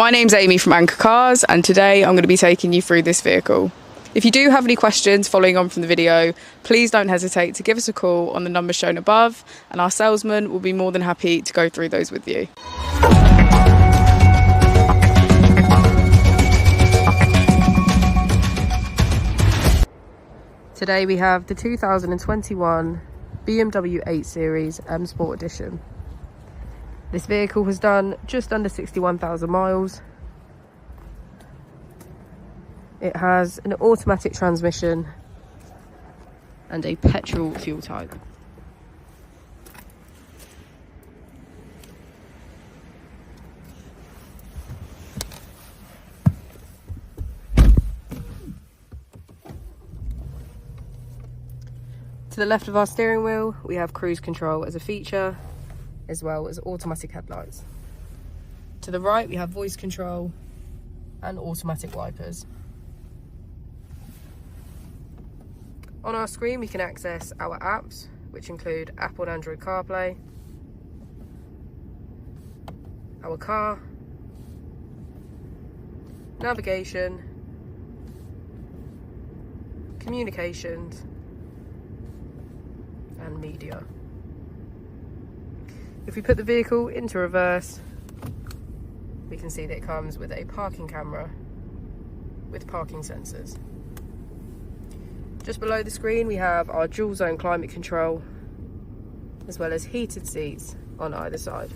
My name's Amy from Anchor Cars, and today I'm going to be taking you through this vehicle. If you do have any questions following on from the video, please don't hesitate to give us a call on the number shown above, and our salesman will be more than happy to go through those with you. Today we have the 2021 BMW 8 Series M Sport Edition. This vehicle has done just under 61,000 miles. It has an automatic transmission and a petrol fuel type. To the left of our steering wheel, we have cruise control as a feature, as well as automatic headlights. To the right, we have voice control and automatic wipers. On our screen, we can access our apps, which include Apple and Android CarPlay, our car, navigation, communications, and media. If we put the vehicle into reverse, we can see that it comes with a parking camera with parking sensors. Just below the screen we have our dual zone climate control, as well as heated seats on either side.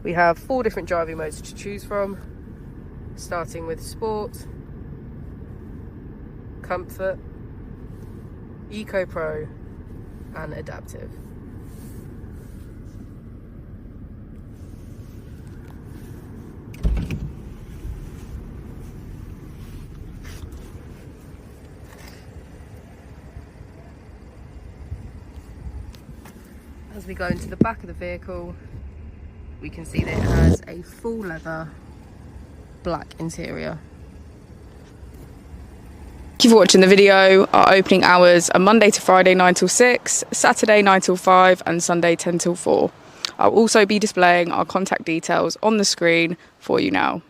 We have 4 different driving modes to choose from, starting with Sport, Comfort, Eco Pro and Adaptive. As we go into the back of the vehicle, we can see that it has a full leather black interior. Thank you for watching the video. Our opening hours are Monday to Friday 9 till 6, Saturday 9 till 5 and Sunday 10 till 4. I'll also be displaying our contact details on the screen for you now.